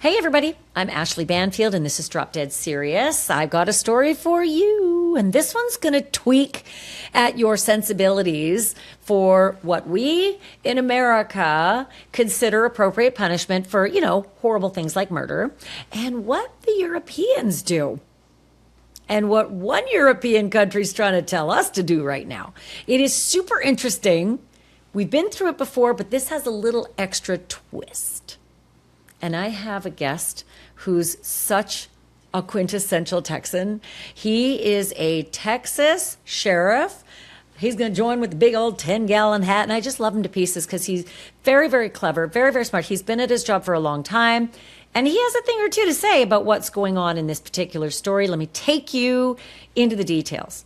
Hey everybody, I'm Ashleigh Banfield and this is Drop Dead Serious. I've got a story for you, and this one's going to tweak at your sensibilities for what we in America consider appropriate punishment for, horrible things like murder, and what the Europeans do. And what one European country's trying to tell us to do right now. It is super interesting. We've been through it before, but this has a little extra twist. And I have a guest who's such a quintessential Texan. He is a Texas sheriff. He's going to join with the big old 10-gallon hat, and I just love him to pieces because he's very, very clever, very, very smart. He's been at his job for a long time, and he has a thing or two to say about what's going on in this particular story. Let me take you into the details.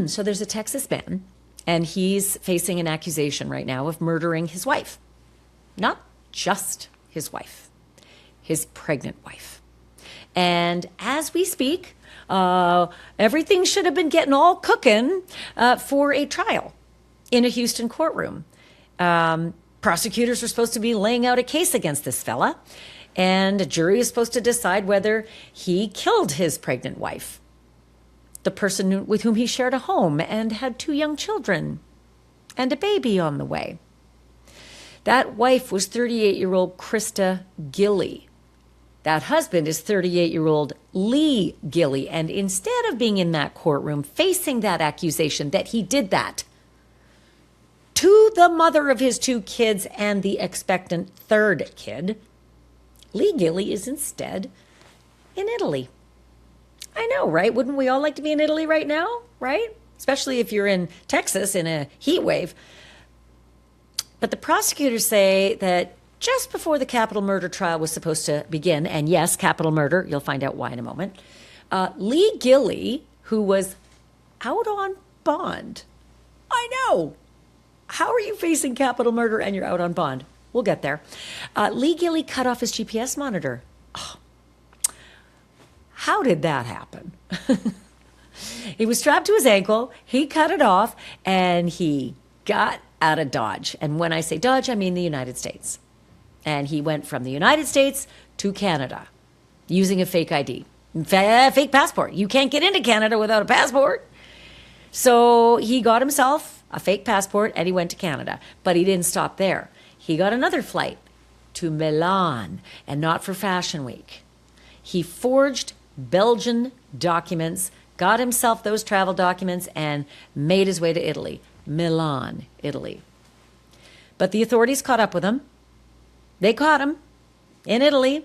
So there's a Texas man, and he's facing an accusation right now of murdering his wife. Not just his wife, his pregnant wife. And as we speak, everything should have been getting all cooking for a trial in a Houston courtroom. Prosecutors are supposed to be laying out a case against this fella, and a jury is supposed to decide whether he killed his pregnant wife, the person with whom he shared a home and had 2 young children and a baby on the way. That wife was 38-year-old Christa Gilley. That husband is 38-year-old Lee Gilley. And instead of being in that courtroom facing that accusation that he did that to the mother of his 2 kids and the expectant 3rd kid, Lee Gilley is instead in Italy. I know, right? Wouldn't we all like to be in Italy right now, right? Especially if you're in Texas in a heat wave. But the prosecutors say that just before the capital murder trial was supposed to begin, and yes, capital murder, you'll find out why in a moment, Lee Gilley, who was out on bond. I know. How are you facing capital murder and you're out on bond? We'll get there. Lee Gilley cut off his GPS monitor. Oh. How did that happen? He was strapped to his ankle, he cut it off, and he got out of Dodge. And when I say Dodge, I mean the United States. And he went from the United States to Canada using a fake ID, fake passport. You can't get into Canada without a passport. So he got himself a fake passport and he went to Canada. But he didn't stop there. He got another flight to Milan, and not for Fashion Week. He forged Belgian documents, got himself those travel documents, and made his way to Italy. Milan, Italy. But the authorities caught up with him. They caught him in Italy,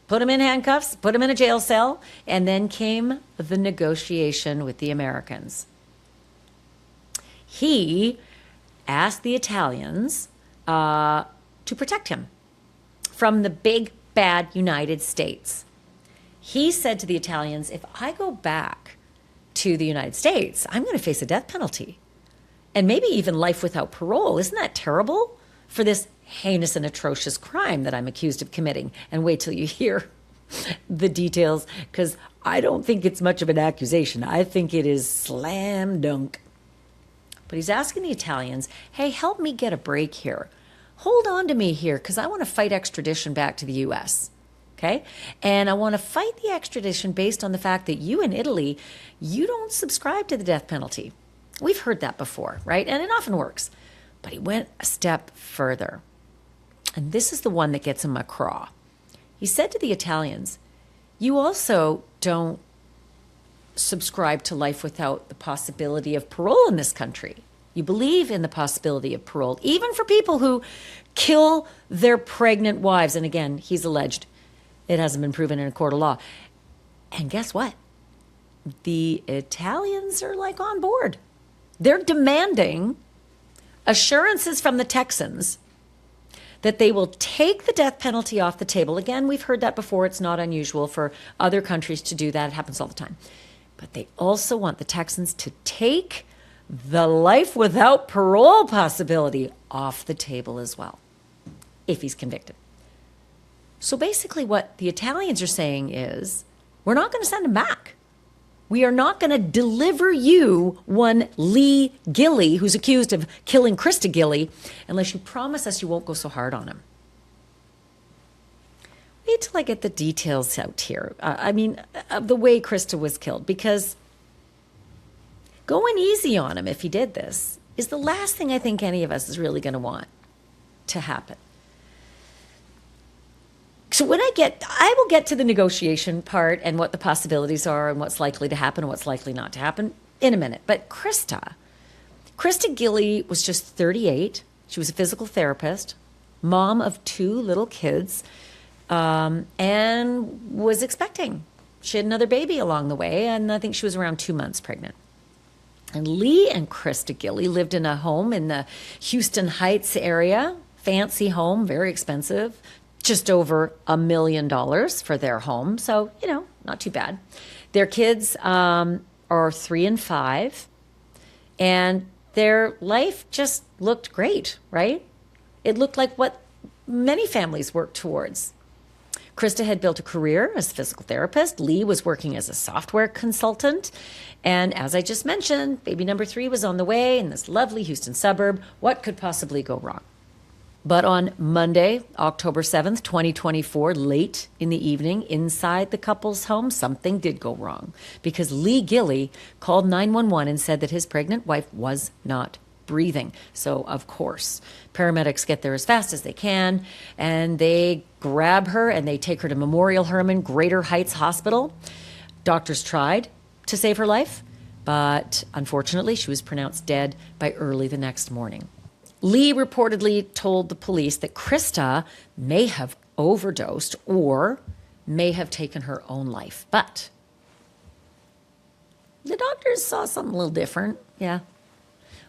put him in handcuffs, put him in a jail cell, and then came the negotiation with the Americans. He asked the Italians to protect him from the big, bad United States. He said to the Italians, if I go back to the United States, I'm going to face a death penalty. And maybe even life without parole. Isn't that terrible for this heinous and atrocious crime that I'm accused of committing? And wait till you hear the details, because I don't think it's much of an accusation. I think it is slam dunk. But he's asking the Italians, hey, help me get a break here. Hold on to me here, because I want to fight extradition back to the U.S., okay? And I want to fight the extradition based on the fact that you in Italy, you don't subscribe to the death penalty. We've heard that before, right? And it often works. But he went a step further. And this is the one that gets him a craw. He said to the Italians, you also don't subscribe to life without the possibility of parole in this country. You believe in the possibility of parole, even for people who kill their pregnant wives. And again, he's alleged. It hasn't been proven in a court of law. And guess what? The Italians are like on board. They're demanding assurances from the Texans that they will take the death penalty off the table. Again, we've heard that before. It's not unusual for other countries to do that. It happens all the time. But they also want the Texans to take the life without parole possibility off the table as well, if he's convicted. So basically what the Italians are saying is, we're not going to send him back. We are not going to deliver you one Lee Gilley, who's accused of killing Christa Gilley, unless you promise us you won't go so hard on him. wait till I get the details out here. Of the way Christa was killed, because going easy on him if he did this is the last thing I think any of us is really going to want to happen. So I will get to the negotiation part and what the possibilities are and what's likely to happen and what's likely not to happen in a minute. But Christa Gilley was just 38. She was a physical therapist, mom of 2 little kids, and was expecting. She had another baby along the way, and I think she was around 2 months pregnant. And Lee and Christa Gilley lived in a home in the Houston Heights area, fancy home, very expensive, just over $1 million for their home. So, not too bad. Their kids are 3 and 5, and their life just looked great, right? It looked like what many families work towards. Christa had built a career as a physical therapist. Lee was working as a software consultant. And as I just mentioned, baby number 3 was on the way in this lovely Houston suburb. What could possibly go wrong? But on Monday, October 7th, 2024, late in the evening, inside the couple's home, something did go wrong, because Lee Gilley called 911 and said that his pregnant wife was not breathing. So, of course, paramedics get there as fast as they can, and they grab her and they take her to Memorial Hermann Greater Heights Hospital. Doctors tried to save her life, but unfortunately, she was pronounced dead by early the next morning. Lee reportedly told the police that Christa may have overdosed or may have taken her own life. But the doctors saw something a little different. Yeah.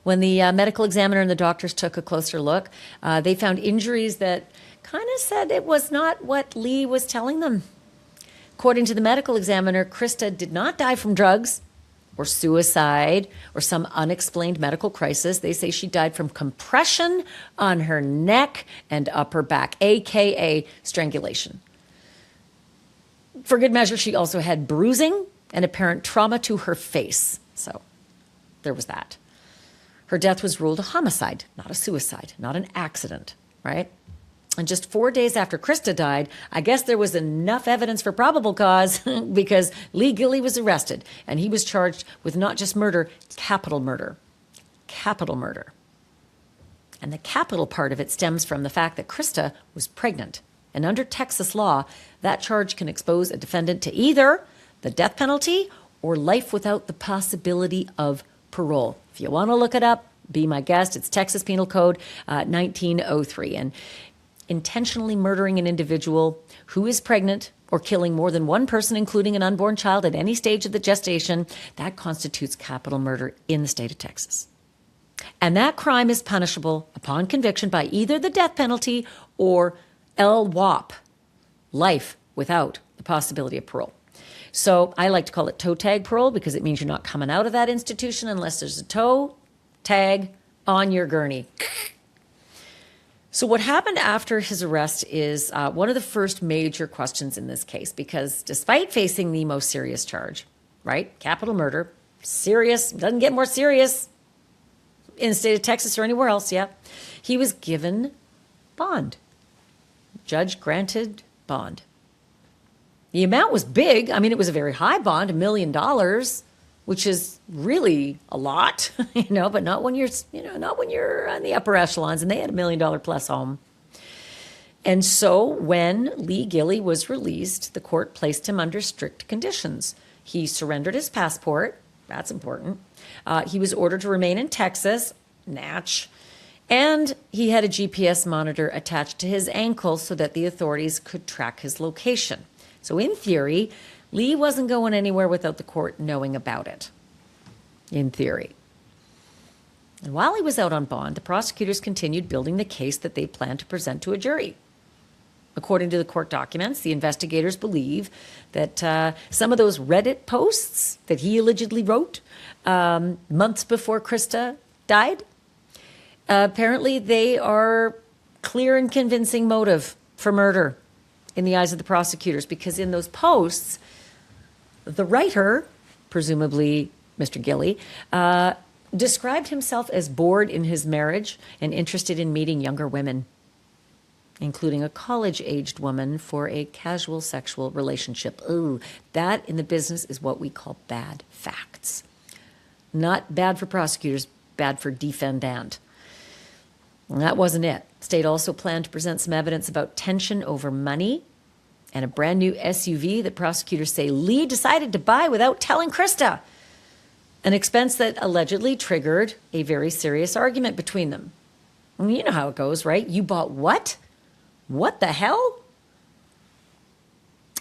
When the medical examiner and the doctors took a closer look, they found injuries that kind of said it was not what Lee was telling them. According to the medical examiner, Christa did not die from drugs or suicide or some unexplained medical crisis. They say she died from compression on her neck and upper back, aka strangulation. For good measure, she also had bruising and apparent trauma to her face. So there was that. Her death was ruled a homicide, not a suicide, not an accident, right? And just 4 days after Christa died, I guess there was enough evidence for probable cause because Lee Gilley was arrested, and he was charged with not just murder, capital murder. Capital murder. And the capital part of it stems from the fact that Christa was pregnant. And under Texas law, that charge can expose a defendant to either the death penalty or life without the possibility of parole. If you want to look it up, be my guest. It's Texas Penal Code 1903. And intentionally murdering an individual who is pregnant or killing more than one person, including an unborn child at any stage of the gestation, that constitutes capital murder in the state of Texas. And that crime is punishable upon conviction by either the death penalty or LWOP, life without the possibility of parole. So I like to call it toe tag parole because it means you're not coming out of that institution unless there's a toe tag on your gurney. So what happened after his arrest is one of the first major questions in this case, because despite facing the most serious charge, right, capital murder, serious, doesn't get more serious in the state of Texas or anywhere else, yeah, he was given bond. Judge granted bond. The amount was big. I mean, it was a very high bond, $1 million, which is really a lot, but not when you're on the upper echelons, and they had $1 million plus home. And so when Lee Gilley was released, the court placed him under strict conditions. He surrendered his passport. That's important. He was ordered to remain in Texas, natch, and he had a GPS monitor attached to his ankle so that the authorities could track his location. So in theory, Lee wasn't going anywhere without the court knowing about it, in theory. And while he was out on bond, the prosecutors continued building the case that they planned to present to a jury. According to the court documents, the investigators believe that some of those Reddit posts that he allegedly wrote months before Christa died, apparently they are clear and convincing motive for murder in the eyes of the prosecutors, because in those posts, the writer, presumably Mr. Gilley, described himself as bored in his marriage and interested in meeting younger women. including a college-aged woman, for a casual sexual relationship. Ooh, that in the business is what we call bad facts. Not bad for prosecutors, bad for defendant. And that wasn't it. State also planned to present some evidence about tension over money and a brand new SUV that prosecutors say Lee decided to buy without telling Christa, an expense that allegedly triggered a very serious argument between them. And you know how it goes, right? You bought what? What the hell?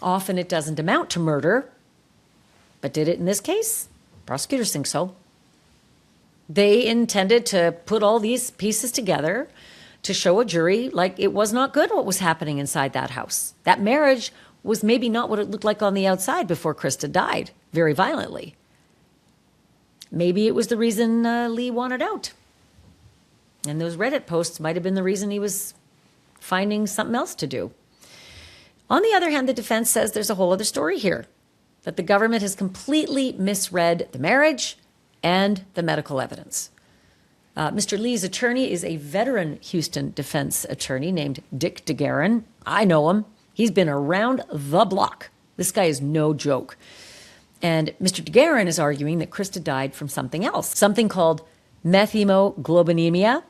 Often it doesn't amount to murder, but did it in this case? Prosecutors think so. They intended to put all these pieces together to show a jury like it was not good what was happening inside that house. That marriage was maybe not what it looked like on the outside before Christa died very violently. Maybe it was the reason Lee wanted out. And those Reddit posts might have been the reason he was finding something else to do. On the other hand, the defense says there's a whole other story here, that the government has completely misread the marriage and the medical evidence. Mr. Lee's attorney is a veteran Houston defense attorney named Dick DeGuerin. I know him. He's been around the block. This guy is no joke. And Mr. DeGuerin is arguing that Christa died from something else, something called methemoglobinemia.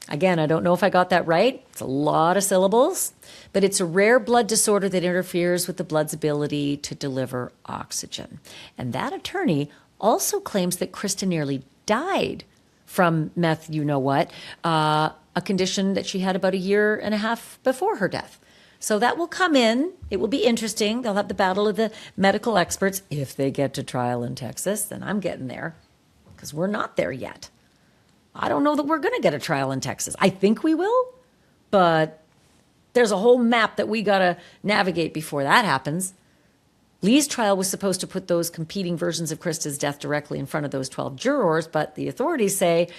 Again, I don't know if I got that right. It's a lot of syllables, but it's a rare blood disorder that interferes with the blood's ability to deliver oxygen. And that attorney also claims that Christa nearly died from meth, a condition that she had about a year and a half before her death. So that will come in. It will be interesting. They'll have the battle of the medical experts if they get to trial in Texas. Then I'm getting there because we're not there yet. I don't know that we're going to get a trial in Texas. I think we will, but there's a whole map that we got to navigate before that happens. Lee's trial was supposed to put those competing versions of Christa's death directly in front of those 12 jurors, but the authorities say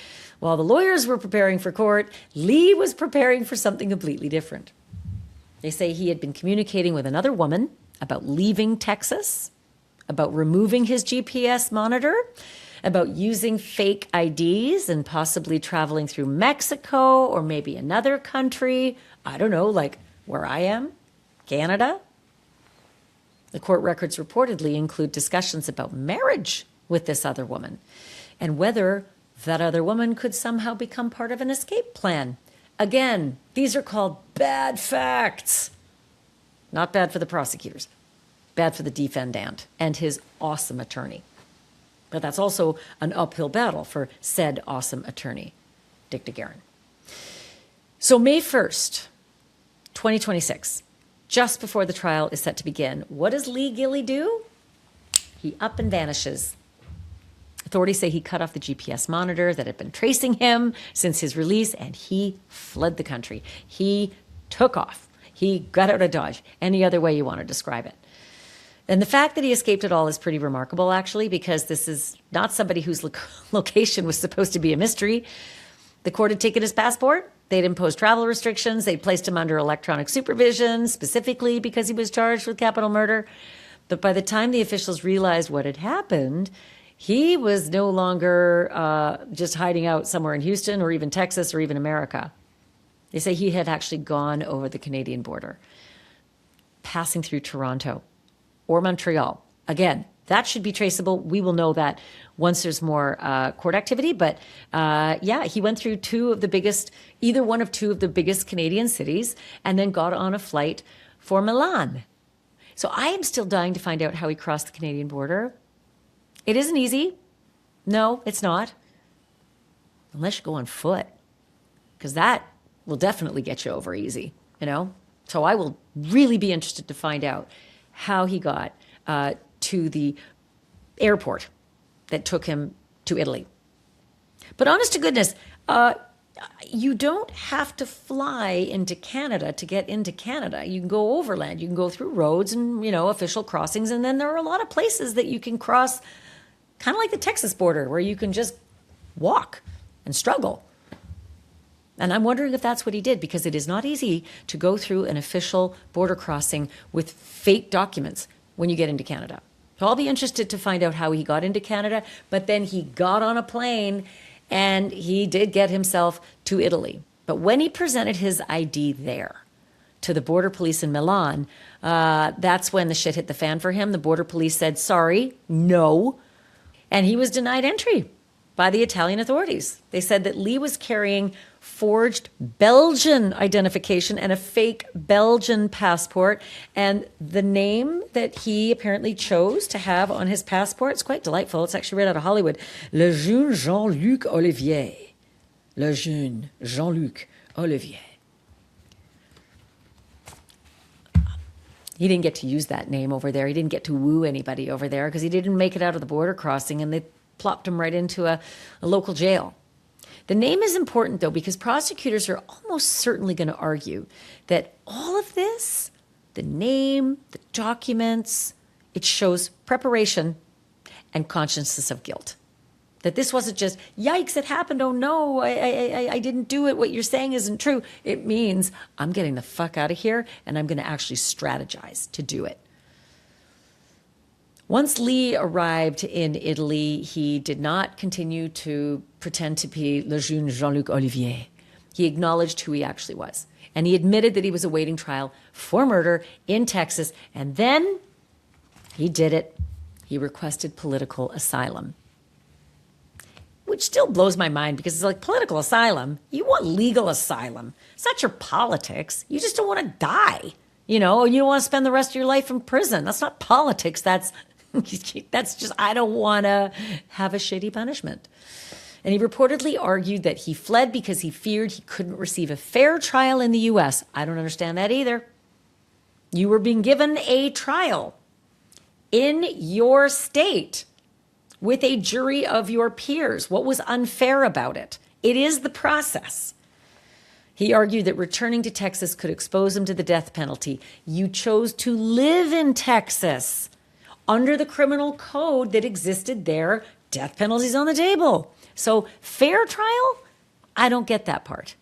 while the lawyers were preparing for court, Lee was preparing for something completely different. They say he had been communicating with another woman about leaving Texas, about removing his GPS monitor, about using fake IDs and possibly traveling through Mexico or maybe another country. I don't know, like where I am, Canada. The court records reportedly include discussions about marriage with this other woman and whether that other woman could somehow become part of an escape plan. Again, these are called bad facts. Not bad for the prosecutors, bad for the defendant and his awesome attorney. But that's also an uphill battle for said awesome attorney, Dick DeGuerin. So May 1st, 2026, just before the trial is set to begin, what does Lee Gilley do? He up and vanishes. Authorities say he cut off the GPS monitor that had been tracing him since his release, and he fled the country. He took off. He got out of Dodge, any other way you want to describe it. And the fact that he escaped at all is pretty remarkable, actually, because this is not somebody whose location was supposed to be a mystery. The court had taken his passport. They'd imposed travel restrictions. They'd placed him under electronic supervision, specifically because he was charged with capital murder. But by the time the officials realized what had happened, he was no longer just hiding out somewhere in Houston or even Texas or even America. They say he had actually gone over the Canadian border, passing through Toronto or Montreal. Again, that should be traceable. We will know that once there's more court activity. But he went through either one of two of the biggest Canadian cities and then got on a flight for Milan. So I am still dying to find out how he crossed the Canadian border. It isn't easy. No, it's not. Unless you go on foot, because that will definitely get you over easy, So I will really be interested to find out how he got to the airport that took him to Italy. But honest to goodness, you don't have to fly into Canada to get into Canada. You can go overland. You can go through roads and, official crossings. And then there are a lot of places that you can cross, kind of like the Texas border, where you can just walk and struggle. And I'm wondering if that's what he did, because it is not easy to go through an official border crossing with fake documents when you get into Canada. So I'll be interested to find out how he got into Canada, but then he got on a plane and he did get himself to Italy. But when he presented his ID there, to the border police in Milan, that's when the shit hit the fan for him. The border police said, sorry, no. And he was denied entry by the Italian authorities. They said that Lee was carrying forged Belgian identification and a fake Belgian passport. And the name that he apparently chose to have on his passport, it's quite delightful. It's actually right out of Hollywood. Le jeune Jean-Luc Olivier. Le jeune Jean-Luc Olivier. He didn't get to use that name over there. He didn't get to woo anybody over there because he didn't make it out of the border crossing, and they plopped him right into a local jail. The name is important, though, because prosecutors are almost certainly going to argue that all of this, the name, the documents, it shows preparation and consciousness of guilt. That this wasn't just, yikes, it happened, oh no, I didn't do it, what you're saying isn't true. It means I'm getting the fuck out of here and I'm going to actually strategize to do it. Once Lee arrived in Italy, he did not continue to pretend to be le jeune Jean-Luc Olivier. He acknowledged who he actually was. And he admitted that he was awaiting trial for murder in Texas. And then he did it. He requested political asylum. Which still blows my mind because it's like political asylum. You want legal asylum. It's not your politics. You just don't want to die. You don't want to spend the rest of your life in prison. That's not politics. That's just, I don't want to have a shitty punishment. And he reportedly argued that he fled because he feared he couldn't receive a fair trial in the U.S. I don't understand that either. You were being given a trial in your state with a jury of your peers. What was unfair about it? It is the process. He argued that returning to Texas could expose him to the death penalty. You chose to live in Texas. Under the criminal code that existed there, death penalty's on the table. So fair trial? I don't get that part.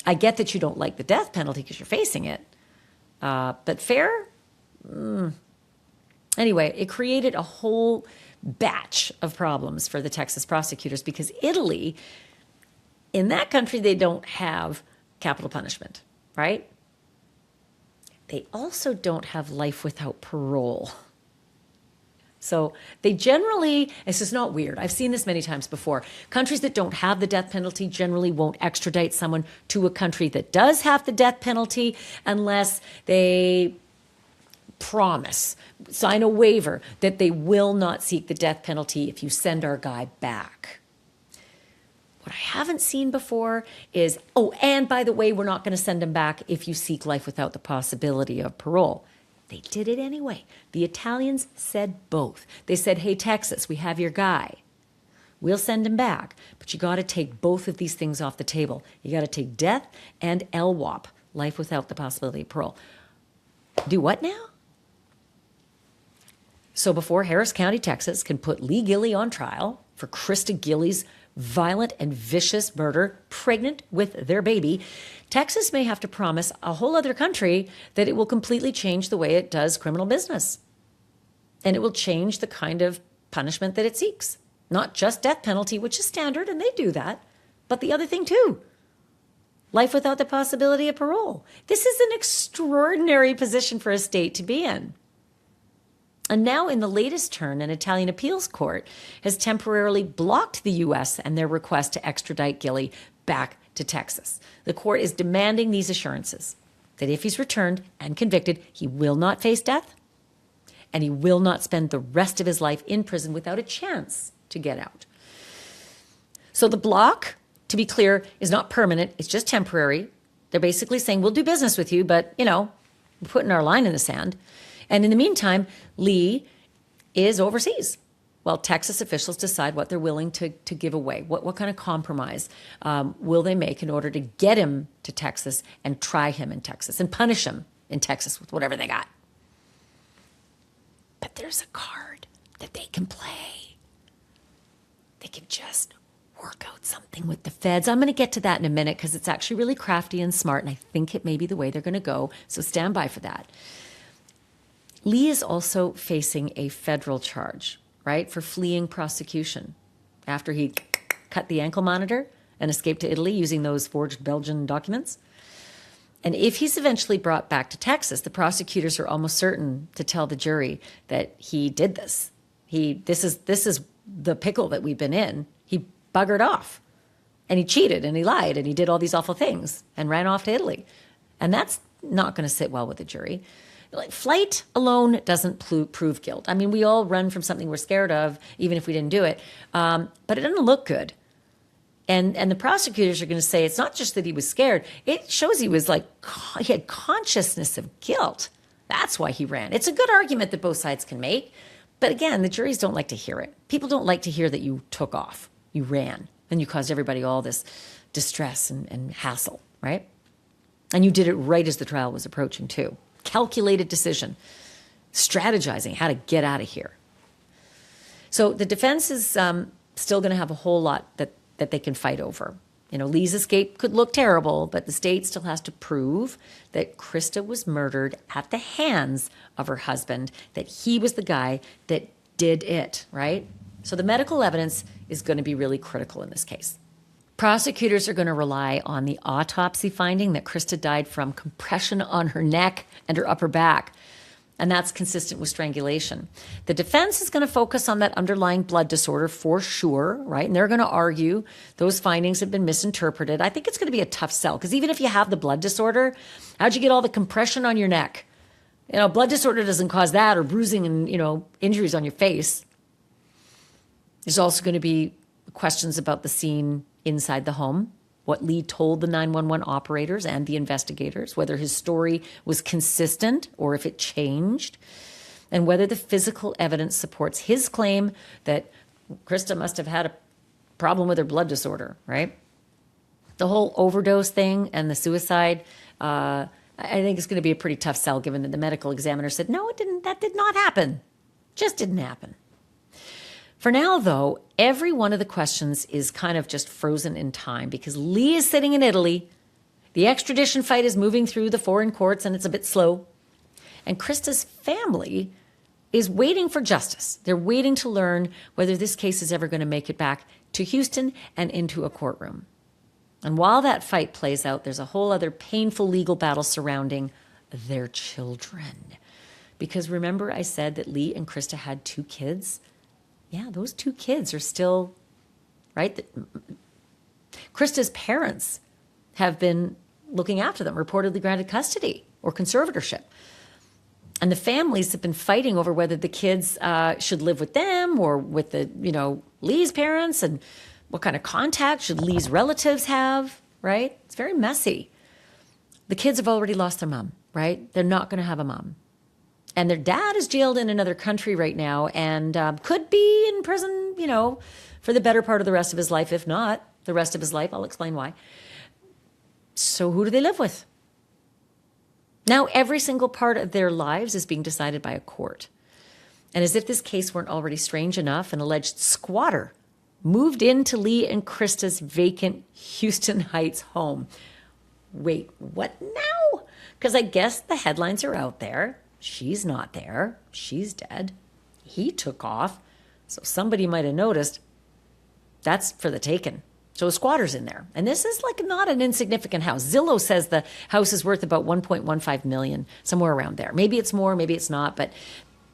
I get that you don't like the death penalty because you're facing it. But fair? Anyway, it created a whole batch of problems for the Texas prosecutors because Italy, in that country, they don't have capital punishment, right? They also don't have life without parole. So they generally, this is not weird. I've seen this many times before. Countries that don't have the death penalty generally won't extradite someone to a country that does have the death penalty unless they promise, sign a waiver that they will not seek the death penalty if you send our guy back. What I haven't seen before is, oh, and by the way, we're not going to send him back if you seek life without the possibility of parole. They did it anyway. The Italians said both. They said, hey, Texas, we have your guy. We'll send him back. But you got to take both of these things off the table. You got to take death and LWOP, life without the possibility of parole. Do what now? So before Harris County, Texas can put Lee Gilley on trial for Christa Gilley's violent and vicious murder, pregnant with their baby, Texas may have to promise a whole other country that it will completely change the way it does criminal business. And it will change the kind of punishment that it seeks. Not just death penalty, which is standard, and they do that, but the other thing too. Life without the possibility of parole. This is an extraordinary position for a state to be in. And now in the latest turn, an Italian appeals court has temporarily blocked the U.S. and their request to extradite Gilley back to Texas. The court is demanding these assurances that if he's returned and convicted, he will not face death and he will not spend the rest of his life in prison without a chance to get out. So the block, to be clear, is not permanent. It's just temporary. They're basically saying, we'll do business with you, but, we're putting our line in the sand. And in the meantime, Lee is overseas. Well, Texas officials decide what they're willing to give away. What kind of compromise will they make in order to get him to Texas and try him in Texas and punish him in Texas with whatever they got. But there's a card that they can play. They can just work out something with the feds. I'm going to get to that in a minute because it's actually really crafty and smart, and I think it may be the way they're going to go. So stand by for that. Lee is also facing a federal charge, right, for fleeing prosecution after he cut the ankle monitor and escaped to Italy using those forged Belgian documents. And if he's eventually brought back to Texas, the prosecutors are almost certain to tell the jury that he did this. This is the pickle that we've been in. He buggered off, and he cheated, and he lied, and he did all these awful things, and ran off to Italy. And that's not going to sit well with the jury. Like, flight alone doesn't prove guilt. I mean, we all run from something we're scared of, even if we didn't do it. But it doesn't look good. And the prosecutors are going to say it's not just that he was scared. It shows he was he had consciousness of guilt. That's why he ran. It's a good argument that both sides can make. But again, the juries don't like to hear it. People don't like to hear that you took off, you ran, and you caused everybody all this distress and hassle, right? And you did it right as the trial was approaching too. Calculated decision, strategizing how to get out of here. So the defense is still going to have a whole lot that they can fight over. Lee's escape could look terrible, but the state still has to prove that Christa was murdered at the hands of her husband, that he was the guy that did it, right? So the medical evidence is going to be really critical in this case. Prosecutors are going to rely on the autopsy finding that Christa died from compression on her neck and her upper back. And that's consistent with strangulation. The defense is going to focus on that underlying blood disorder for sure, right? And they're going to argue those findings have been misinterpreted. I think it's going to be a tough sell, because even if you have the blood disorder, how'd you get all the compression on your neck? Blood disorder doesn't cause that, or bruising and, injuries on your face. There's also going to be questions about the scene inside the home, what Lee told the 911 operators and the investigators, whether his story was consistent or if it changed, and whether the physical evidence supports his claim that Christa must have had a problem with her blood disorder, right? The whole overdose thing and the suicide, I think it's going to be a pretty tough sell, given that the medical examiner said, no, it didn't. That did not happen. Just didn't happen. For now, though, every one of the questions is kind of just frozen in time, because Lee is sitting in Italy. The extradition fight is moving through the foreign courts, and it's a bit slow. And Christa's family is waiting for justice. They're waiting to learn whether this case is ever going to make it back to Houston and into a courtroom. And while that fight plays out, there's a whole other painful legal battle surrounding their children. Because remember I said that Lee and Christa had 2 kids? Yeah, those 2 kids are still, right? Christa's parents have been looking after them, reportedly granted custody or conservatorship. And the families have been fighting over whether the kids should live with them or with Lee's parents, and what kind of contact should Lee's relatives have, right? It's very messy. The kids have already lost their mom, right? They're not going to have a mom. And their dad is jailed in another country right now and could be in prison, for the better part of the rest of his life. If not the rest of his life, I'll explain why. So who do they live with? Now, every single part of their lives is being decided by a court. And as if this case weren't already strange enough, an alleged squatter moved into Lee and Christa's vacant Houston Heights home. Wait, what now? Because I guess the headlines are out there. She's not there. She's dead. He took off. So somebody might have noticed. That's for the taking. So a squatter's in there. And this is not an insignificant house. Zillow says the house is worth about $1.15 million, somewhere around there. Maybe it's more, maybe it's not, but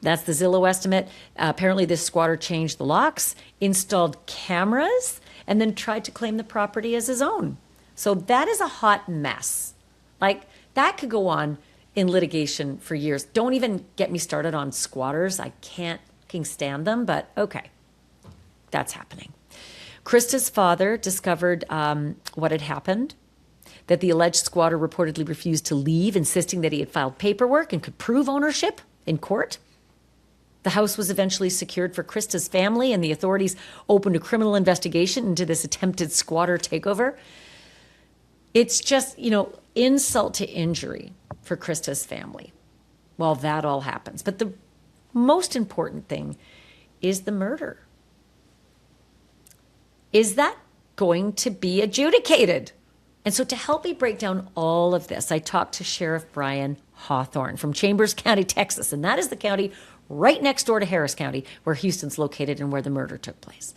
that's the Zillow estimate. Apparently this squatter changed the locks, installed cameras, and then tried to claim the property as his own. So that is a hot mess. That could go on in litigation for years. Don't even get me started on squatters. I can't stand them, but okay, that's happening. Christa's father discovered what had happened, that the alleged squatter reportedly refused to leave, insisting that he had filed paperwork and could prove ownership in court. The house was eventually secured for Christa's family, and the authorities opened a criminal investigation into this attempted squatter takeover. It's just, insult to injury for Christa's family while that all happens. But the most important thing is the murder. Is that going to be adjudicated? And so to help me break down all of this, I talked to Sheriff Brian Hawthorne from Chambers County, Texas, and that is the county right next door to Harris County, where Houston's located and where the murder took place.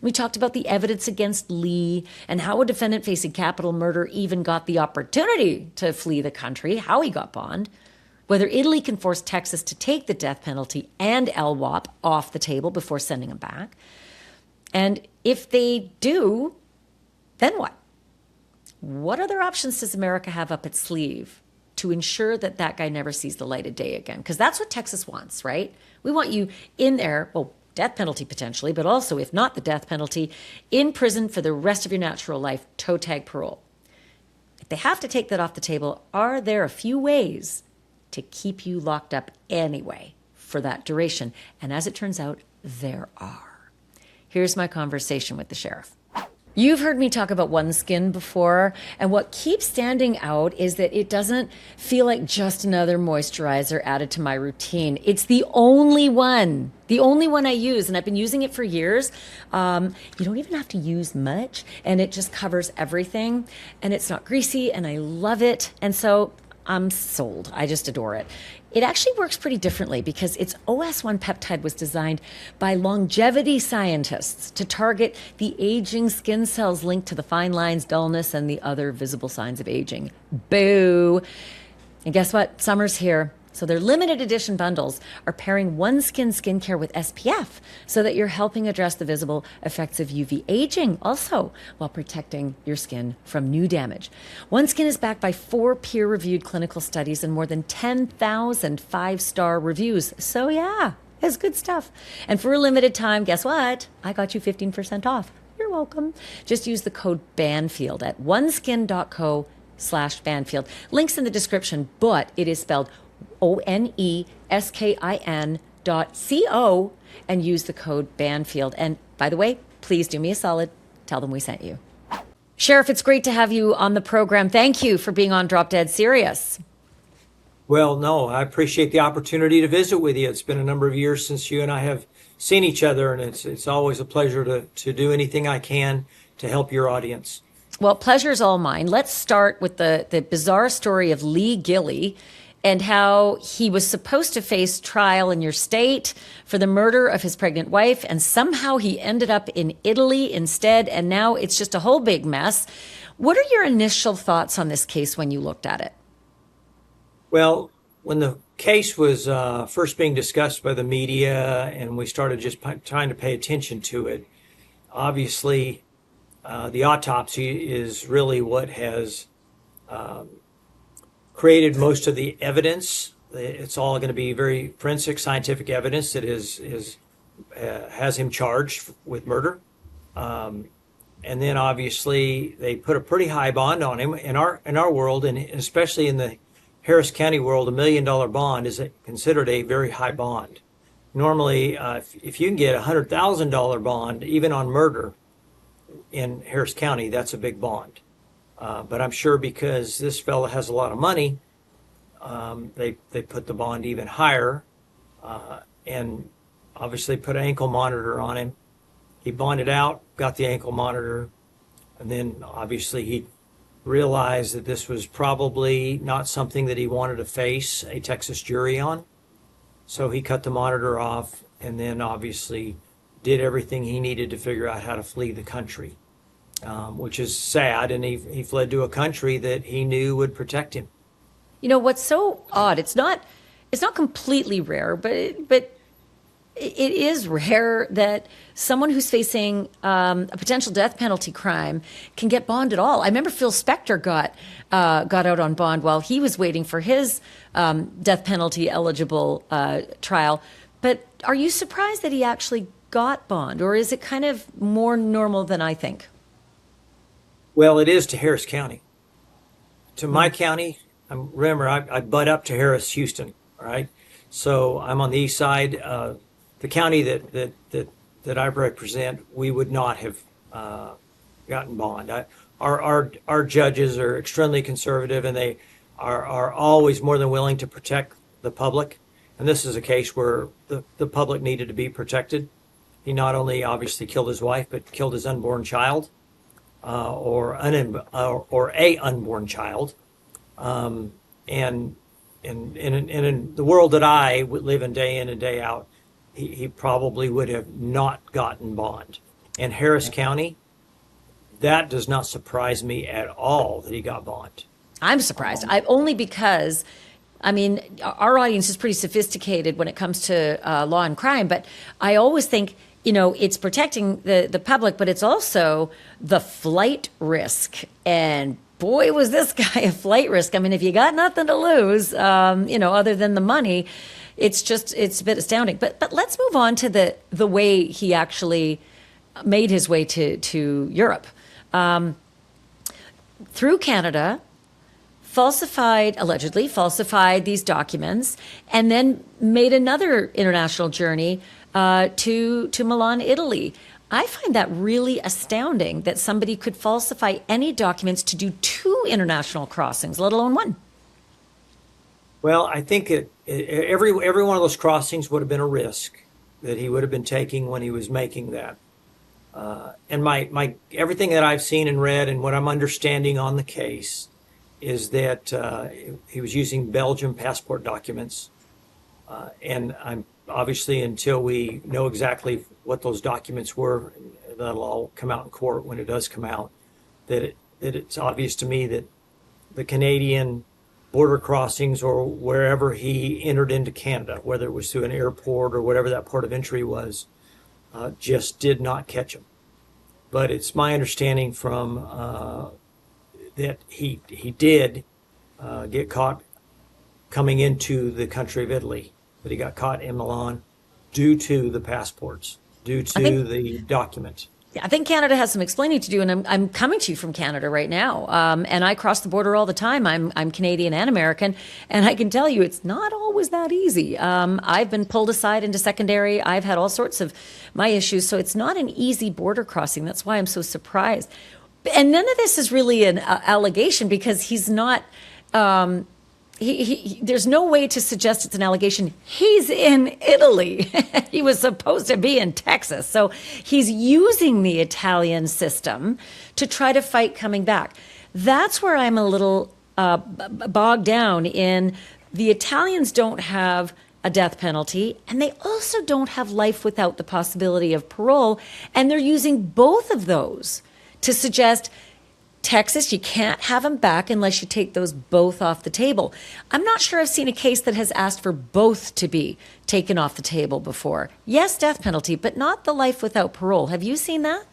We talked about the evidence against Lee and how a defendant facing capital murder even got the opportunity to flee the country, how he got bond, whether Italy can force Texas to take the death penalty and LWOP off the table before sending him back. And if they do, then what? What other options does America have up its sleeve to ensure that that guy never sees the light of day again? Because that's what Texas wants, right? We want you in there, well, death penalty potentially, but also, if not the death penalty, in prison for the rest of your natural life, toe tag parole. If they have to take that off the table, are there a few ways to keep you locked up anyway for that duration? And as it turns out, there are. Here's my conversation with the sheriff. You've heard me talk about OneSkin before, and what keeps standing out is that it doesn't feel like just another moisturizer added to my routine. It's the only one I use, and I've been using it for years. You don't even have to use much, and it just covers everything, and it's not greasy, and I love it, and so I'm sold. I just adore it. It actually works pretty differently because its OS1 peptide was designed by longevity scientists to target the aging skin cells linked to the fine lines, dullness, and the other visible signs of aging. Boo! And guess what? Summer's here. So their limited edition bundles are pairing OneSkin skincare with SPF so that you're helping address the visible effects of UV aging also while protecting your skin from new damage. OneSkin is backed by 4 peer-reviewed clinical studies and more than 10,000 5-star reviews. So yeah, it's good stuff. And for a limited time, guess what? I got you 15% off. You're welcome. Just use the code Banfield at oneskin.co/Banfield. Links in the description, but it is spelled ONESKIN.co and use the code Banfield. And by the way, please do me a solid. Tell them we sent you. Sheriff, it's great to have you on the program. Thank you for being on Drop Dead Serious. Well, no, I appreciate the opportunity to visit with you. It's been a number of years since you and I have seen each other, and it's always a pleasure to do anything I can to help your audience. Well, pleasure's all mine. Let's start with the bizarre story of Lee Gilley and how he was supposed to face trial in your state for the murder of his pregnant wife, and somehow he ended up in Italy instead, and now it's just a whole big mess. What are your initial thoughts on this case when you looked at it? Well, when the case was first being discussed by the media and we started just trying to pay attention to it, obviously the autopsy is really what has created most of the evidence. It's all going to be very forensic scientific evidence that has him charged with murder. And then obviously they put a pretty high bond on him. In our world, and especially in the Harris County world, $1 million bond is considered a very high bond. Normally, if you can get a $100,000 bond, even on murder in Harris County, that's a big bond. But I'm sure because this fella has a lot of money, they put the bond even higher, and obviously put an ankle monitor on him. He bonded out, got the ankle monitor, and then obviously he realized that this was probably not something that he wanted to face a Texas jury on. So he cut the monitor off and then obviously did everything he needed to figure out how to flee the country. Which is sad, and he fled to a country that he knew would protect him. You know what's so odd? It's not completely rare, but it is rare that someone who's facing a potential death penalty crime can get bond at all. I remember Phil Spector got out on bond while he was waiting for his death penalty eligible trial. But are you surprised that he actually got bond, or is it kind of more normal than I think? Well, it is to Harris County. To my county, remember, I butt up to Harris, Houston, all right? So I'm on the east side. The county that I represent, we would not have gotten bond. Our judges are extremely conservative, and they are always more than willing to protect the public. And this is a case where the public needed to be protected. He not only obviously killed his wife, but killed his unborn child. or a unborn child. And in the world that I would live in and day out, he probably would have not gotten bond. In Harris County, that does not surprise me at all that he got bond. I'm surprised. Only because, I mean, our audience is pretty sophisticated when it comes to law and crime, but I always think, it's protecting the public, but it's also the flight risk. And boy, was this guy a flight risk. I mean, if you got nothing to lose, other than the money, it's a bit astounding. But let's move on to the way he actually made his way to Europe. Through Canada, allegedly falsified these documents, and then made another international journey to Milan, Italy. I find that really astounding that somebody could falsify any documents to do 2 international crossings, let alone 1. Well, I think every one of those crossings would have been a risk that he would have been taking when he was making that. And my everything that I've seen and read and what I'm understanding on the case is that he was using Belgian passport documents. And I'm obviously, until we know exactly what those documents were, that'll all come out in court when it does come out, that it's obvious to me that the Canadian border crossings or wherever he entered into Canada, whether it was through an airport or whatever that port of entry was, just did not catch him. But it's my understanding from that he did get caught coming into the country of Italy, that he got caught in Milan due to the passports, due to the document. I think Canada has some explaining to do, and I'm coming to you from Canada right now. And I cross the border all the time. I'm Canadian and American, and I can tell you it's not always that easy. I've been pulled aside into secondary. I've had all sorts of my issues, so it's not an easy border crossing. That's why I'm so surprised. And none of this is really an allegation, because he's not. There's no way to suggest it's an allegation. He's in Italy. He was supposed to be in Texas. So he's using the Italian system to try to fight coming back. That's where I'm a little bogged down in. The Italians don't have a death penalty, and they also don't have life without the possibility of parole. And they're using both of those to suggest Texas, you can't have him back unless you take those both off the table. I'm not sure I've seen a case that has asked for both to be taken off the table before. Yes, death penalty, but not the life without parole. Have you seen that?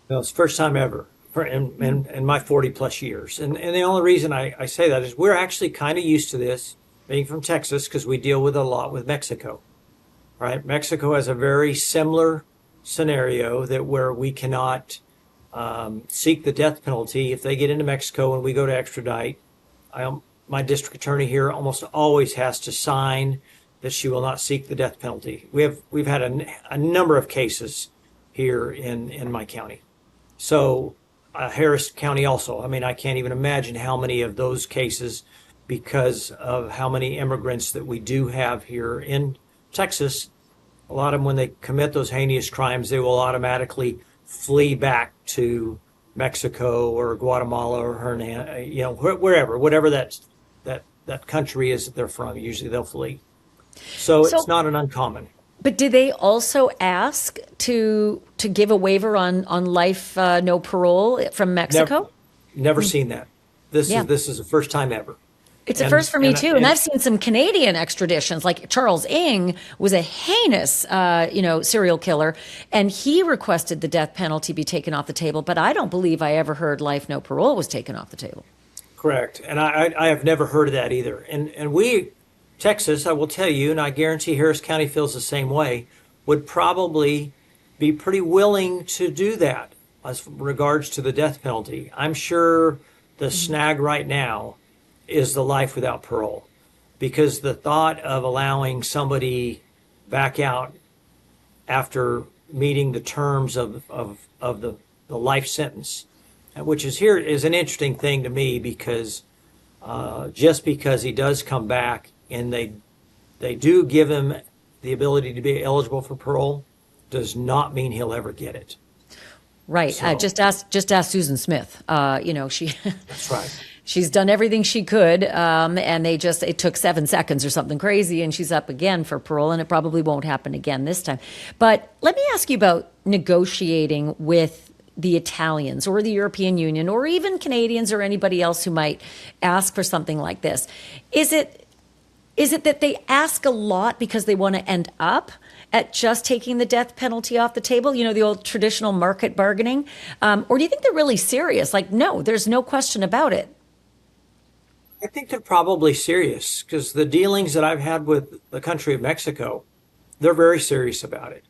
No, it's the first time ever in my 40 plus years. And the only reason I say that is we're actually kind of used to this, being from Texas, because we deal with a lot with Mexico, right? Mexico has a very similar scenario that where we cannot seek the death penalty if they get into Mexico and we go to extradite. My district attorney here almost always has to sign that she will not seek the death penalty. We've had a number of cases here in my county. So Harris County also. I mean, I can't even imagine how many of those cases, because of how many immigrants that we do have here in Texas. A lot of them, when they commit those heinous crimes, they will automatically flee back to Mexico or Guatemala or whatever that country is that they're from. Usually they'll flee. So it's not an uncommon. But do they also ask to give a waiver on life, no parole from Mexico? Never seen that. This is the first time ever. It's a first for me too, and I've seen some Canadian extraditions. Like Charles Ng was a heinous, serial killer, and he requested the death penalty be taken off the table. But I don't believe I ever heard life no parole was taken off the table. Correct, and I have never heard of that either. And we, Texas, I will tell you, and I guarantee Harris County feels the same way, would probably be pretty willing to do that as regards to the death penalty. I'm sure the snag right now is the life without parole, because the thought of allowing somebody back out after meeting the terms of the life sentence, which is an interesting thing to me, because just because he does come back and they do give him the ability to be eligible for parole does not mean he'll ever get it. Right. So Just ask Susan Smith. She that's right. she's done everything she could, and it took 7 seconds or something crazy, and she's up again for parole, and it probably won't happen again this time. But let me ask you about negotiating with the Italians or the European Union or even Canadians or anybody else who might ask for something like this. Is it that they ask a lot because they want to end up at just taking the death penalty off the table, the old traditional market bargaining? Or do you think they're really serious? Like, no, there's no question about it. I think they're probably serious because the dealings that I've had with the country of Mexico, they're very serious about it.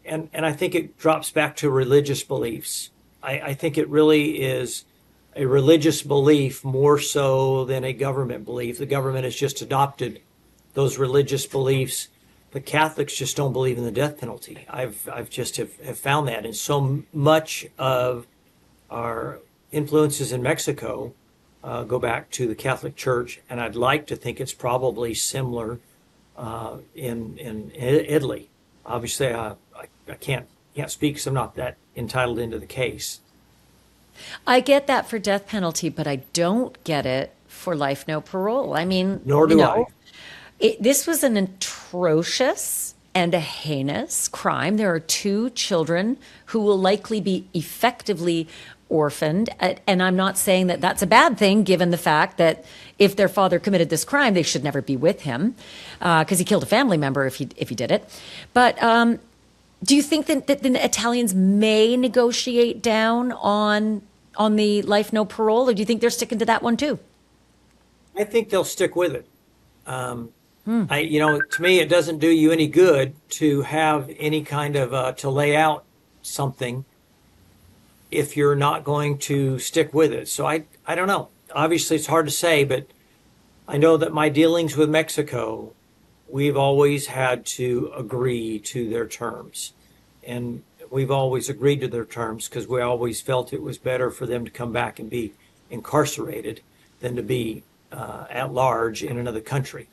And I think it drops back to religious beliefs. I think it really is a religious belief more so than a government belief. The government has just adopted those religious beliefs. The Catholics just don't believe in the death penalty. I've just have found that. And so much of our influences in Mexico go back to the Catholic Church, and I'd like to think it's probably similar in Italy. Obviously, I can't speak because I'm not that entitled into the case. I get that for death penalty, but I don't get it for life no parole. I mean, Nor do I. This was an atrocious and a heinous crime. There are 2 children who will likely be effectively orphaned. And I'm not saying that that's a bad thing, given the fact that if their father committed this crime, they should never be with him because he killed a family member if he did it. But do you think that the Italians may negotiate down on the life no parole, or do you think they're sticking to that one too? I think they'll stick with it. To me, it doesn't do you any good to have any kind of to lay out something if you're not going to stick with it. So I don't know. Obviously, it's hard to say, but I know that my dealings with Mexico, we've always had to agree to their terms. And we've always agreed to their terms because we always felt it was better for them to come back and be incarcerated than to be at large in another country.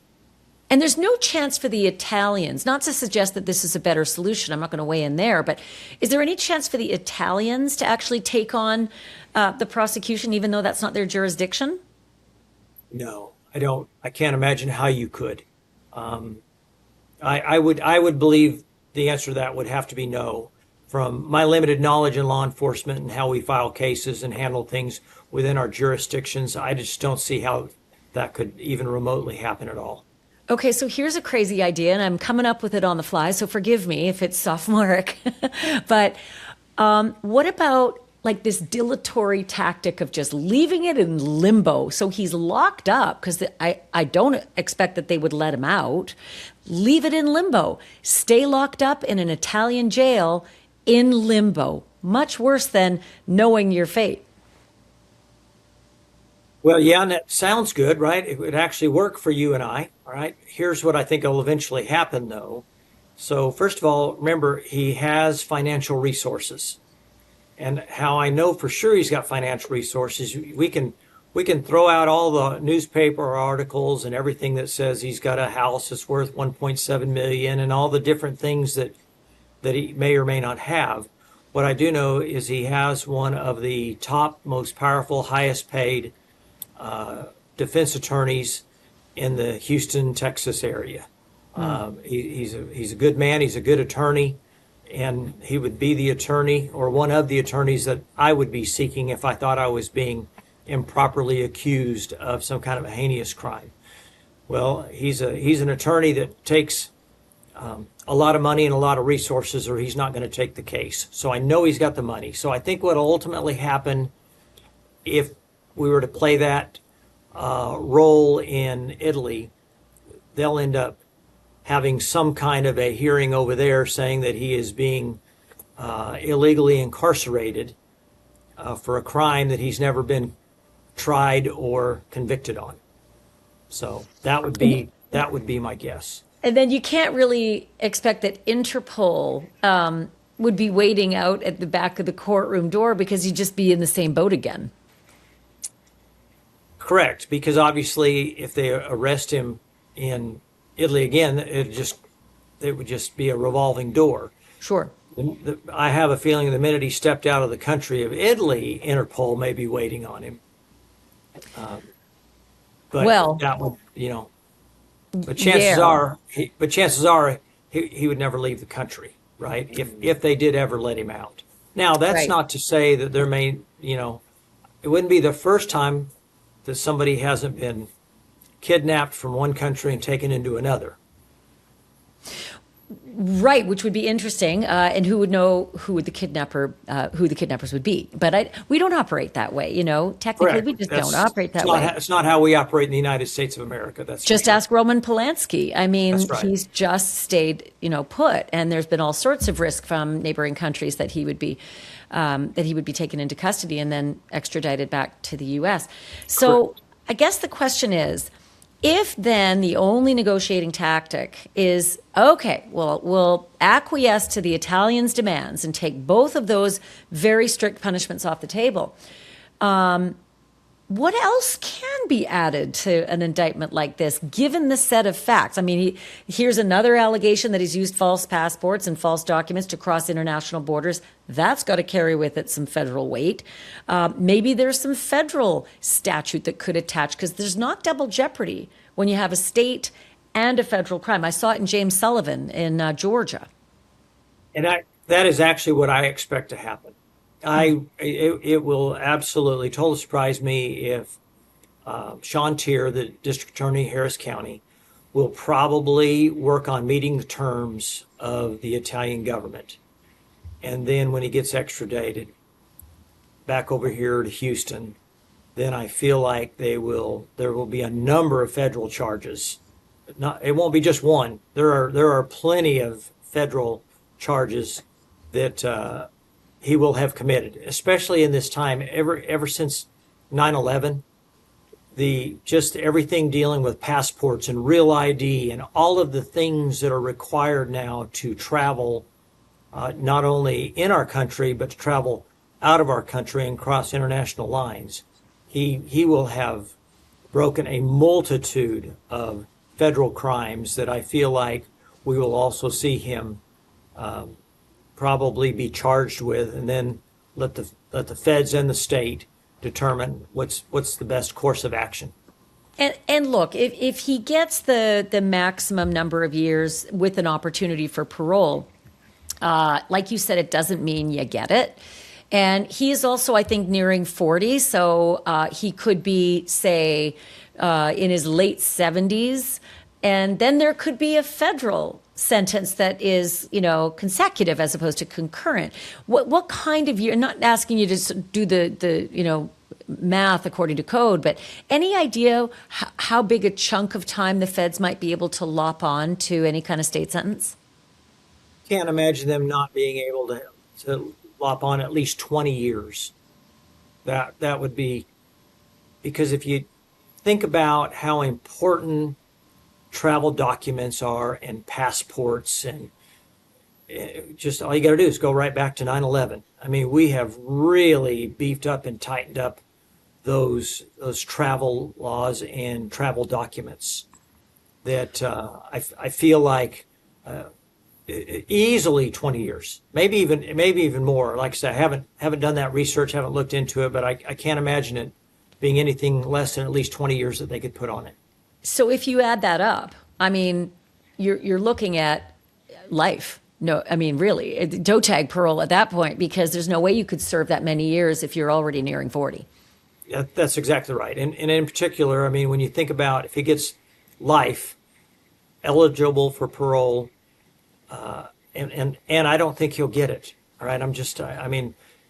And there's no chance for the Italians, not to suggest that this is a better solution, I'm not going to weigh in there, but is there any chance for the Italians to actually take on the prosecution, even though that's not their jurisdiction? No, I don't. I can't imagine how you could. I would believe the answer to that would have to be no. From my limited knowledge in law enforcement and how we file cases and handle things within our jurisdictions, I just don't see how that could even remotely happen at all. Okay, so here's a crazy idea, and I'm coming up with it on the fly, so forgive me if it's sophomoric. But what about like this dilatory tactic of just leaving it in limbo? So he's locked up, because I don't expect that they would let him out. Leave it in limbo. Stay locked up in an Italian jail in limbo. Much worse than knowing your fate. Well, yeah, and that sounds good, right? It would actually work for you and I, all right? Here's what I think will eventually happen, though. So first of all, remember, he has financial resources. And how I know for sure he's got financial resources, we can throw out all the newspaper articles and everything that says he's got a house that's worth 1.7 million and all the different things that he may or may not have. What I do know is he has one of the top, most powerful, highest paid defense attorneys in the Houston, Texas area. He's a good man. He's a good attorney, and he would be the attorney or one of the attorneys that I would be seeking if I thought I was being improperly accused of some kind of a heinous crime. Well, he's an attorney that takes a lot of money and a lot of resources, or he's not going to take the case. So I know he's got the money. So I think what will ultimately happen if we were to play that role in Italy, they'll end up having some kind of a hearing over there saying that he is being illegally incarcerated for a crime that he's never been tried or convicted on. So that would be my guess. And then you can't really expect that Interpol would be waiting out at the back of the courtroom door, because you'd just be in the same boat again. Correct, because obviously if they arrest him in Italy again, it would just be a revolving door. Sure. I have a feeling the minute he stepped out of the country of Italy, Interpol may be waiting on him. But Well, that would, but yeah, chances are he would never leave the country, right? If they did ever let him out. Now, that's right. not to say that there may, it wouldn't be the first time that somebody hasn't been kidnapped from one country and taken into another. Right, which would be interesting, and who would know who the kidnappers would be? But we don't operate that way, Technically, Correct. we just don't operate that Not way. it's not how we operate in the United States of America. That's for Just sure. ask Roman Polanski. I That's mean, right. he's just stayed, put, and there's been all sorts of risk from neighboring countries that he would be taken into custody and then extradited back to the U.S. So Correct. I guess the question is, if then the only negotiating tactic is, okay, well, we'll acquiesce to the Italians' demands and take both of those very strict punishments off the table, what else can be added to an indictment like this, given the set of facts? I mean, here's another allegation that he's used false passports and false documents to cross international borders. That's got to carry with it some federal weight. Maybe there's some federal statute that could attach, because there's not double jeopardy when you have a state and a federal crime. I saw it in James Sullivan in Georgia. And that is actually what I expect to happen. It will absolutely totally surprise me if Sean Tier, the district attorney, Harris County, will probably work on meeting the terms of the Italian government. And then when he gets extradited back over here to Houston, then I feel like there will be a number of federal charges. It won't be just one. There are plenty of federal charges that he will have committed, especially in this time, ever since 9/11. Just everything dealing with passports and real ID and all of the things that are required now to travel, not only in our country, but to travel out of our country and cross international lines. He will have broken a multitude of federal crimes that I feel like we will also see him probably be charged with, and then let the feds and the state determine what's the best course of action. And look, if he gets the maximum number of years with an opportunity for parole, like you said, it doesn't mean you get it. And he is also, I think, nearing 40, so he could be, say, in his late 70s, and then there could be a federal sentence that is, consecutive as opposed to concurrent. What kind of year? I'm not asking you to do the math according to code, but any idea how big a chunk of time the feds might be able to lop on to any kind of state sentence? Can't imagine them not being able to lop on at least 20 years. That would be, because if you think about how important travel documents are and passports, and just all you got to do is go right back to 9/11. I mean, we have really beefed up and tightened up those travel laws and travel documents that I feel like easily 20 years, maybe even more. Like I said, I haven't done that research, haven't looked into it, but I can't imagine it being anything less than at least 20 years that they could put on it. So if you add that up, I mean, you're looking at life. No, I mean, really, toe tag parole at that point, because there's no way you could serve that many years if you're already nearing 40. Yeah, that's exactly right. And in particular, I mean, when you think about if he gets life, eligible for parole, and I don't think he'll get it. All right,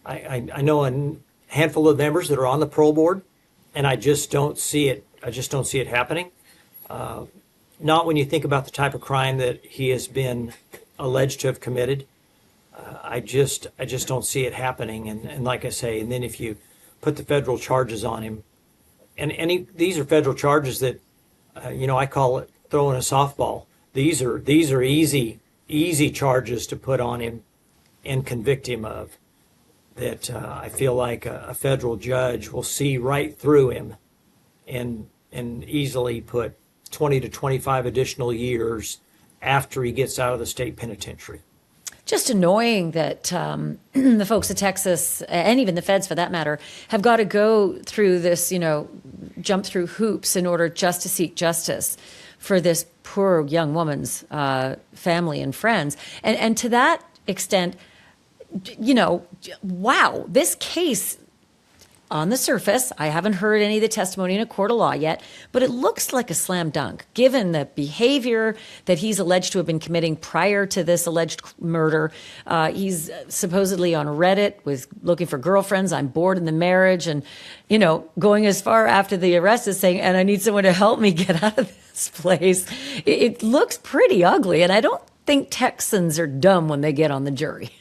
I know a handful of members that are on the parole board, and I just don't see it. I just don't see it happening. Not when you think about the type of crime that he has been alleged to have committed. I just don't see it happening. And like I say, and then if you put the federal charges on him, and these are federal charges that, I call it throwing a softball. These are easy charges to put on him and convict him of, that I feel like a federal judge will see right through him and easily put 20 to 25 additional years after he gets out of the state penitentiary. just annoying that the folks of Texas, and even the feds for that matter, have got to go through this, jump through hoops in order just to seek justice for this poor young woman's family and friends. And to that extent, wow, this case on the surface, I haven't heard any of the testimony in a court of law yet, but it looks like a slam dunk, given the behavior that he's alleged to have been committing prior to this alleged murder. He's supposedly on Reddit with looking for girlfriends. I'm bored in the marriage, and, going as far after the arrest as saying, and I need someone to help me get out of this place. It looks pretty ugly, and I don't think Texans are dumb when they get on the jury.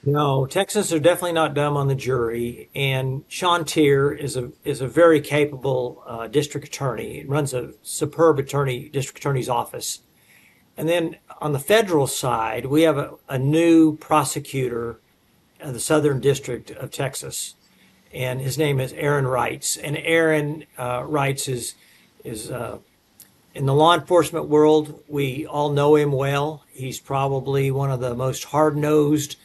No, Texans are definitely not dumb on the jury, and Sean Tier is a very capable district attorney. He runs a superb district attorney's office. And then on the federal side, we have a new prosecutor in the Southern District of Texas, and his name is Aaron Wrights. And Aaron Wrights is in the law enforcement world, we all know him well. He's probably one of the most hard-nosed,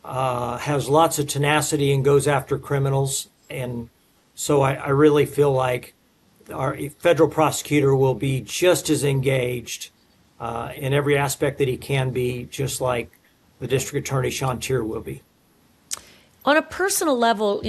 has lots of tenacity and goes after criminals. And so I really feel like our federal prosecutor will be just as engaged in every aspect that he can be, just like the district attorney, Sean Tier, will be. On a personal level,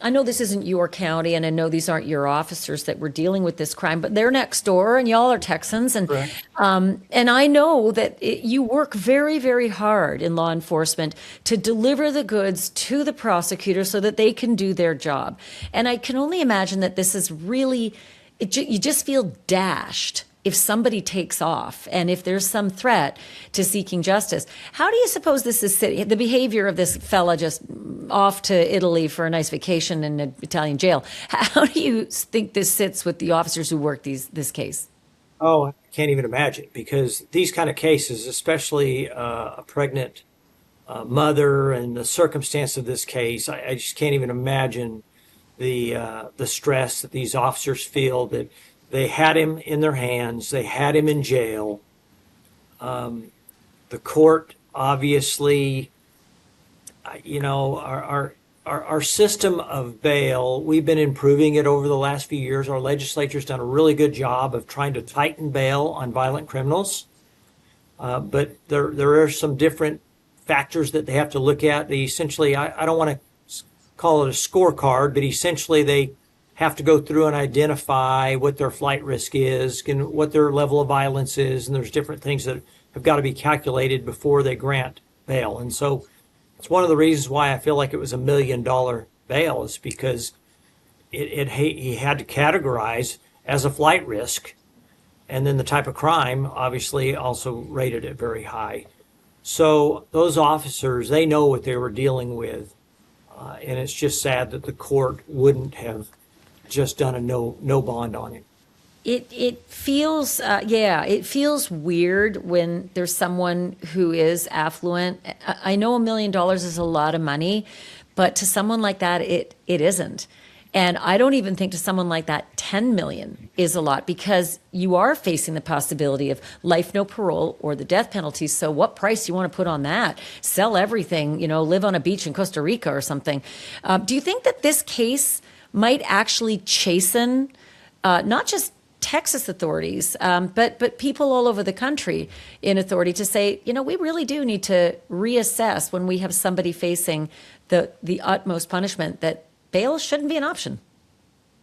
I know this isn't your county, and I know these aren't your officers that were dealing with this crime, but they're next door, and y'all are Texans, and I know that you work very, very hard in law enforcement to deliver the goods to the prosecutor so that they can do their job. And I can only imagine that this is really, you just feel dashed if somebody takes off and if there's some threat to seeking justice. How do you suppose this is the behavior of this fella just off to Italy for a nice vacation in an Italian jail? How do you think this sits with the officers who work this case? Oh, I can't even imagine, because these kind of cases, especially a pregnant mother and the circumstance of this case, I just can't even imagine the stress that these officers feel, that they had him in their hands. They had him in jail. The court, obviously, our system of bail, we've been improving it over the last few years. Our legislature's done a really good job of trying to tighten bail on violent criminals. But there are some different factors that they have to look at. They essentially, I don't want to call it a scorecard, but essentially they have to go through and identify what their flight risk is and what their level of violence is. And there's different things that have got to be calculated before they grant bail. And so it's one of the reasons why I feel like it was $1 million bail, is because he had to categorize as a flight risk. And then the type of crime obviously also rated it very high. So those officers, they know what they were dealing with. And it's just sad that the court wouldn't have just done a no bond on him. It feels it feels weird when there's someone who is affluent. I know $1 million is a lot of money, but to someone like that, it isn't. And I don't even think to someone like that 10 million is a lot, because you are facing the possibility of life, no parole, or the death penalty. So what price do you want to put on that? Sell everything, live on a beach in Costa Rica or something. Do you think that this case might actually chasten not just Texas authorities, but people all over the country in authority to say, we really do need to reassess when we have somebody facing the utmost punishment, that bail shouldn't be an option?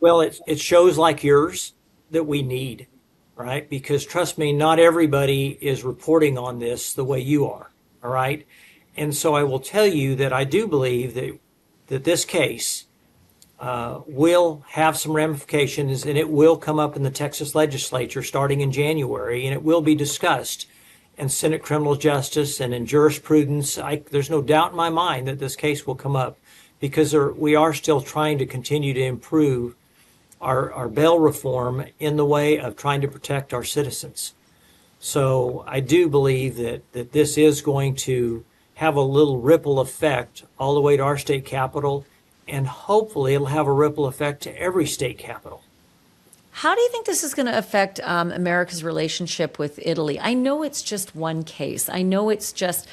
Well, it shows like yours that we need, right? Because trust me, not everybody is reporting on this the way you are, all right? And so I will tell you that I do believe that this case will have some ramifications, and it will come up in the Texas legislature starting in January, and it will be discussed in Senate Criminal Justice and in jurisprudence. There's no doubt in my mind that this case will come up, because we are still trying to continue to improve our bail reform in the way of trying to protect our citizens. So I do believe that this is going to have a little ripple effect all the way to our state capital, and hopefully it'll have a ripple effect to every state capital. How do you think this is going to affect America's relationship with Italy? I know it's just one case. I know it's just,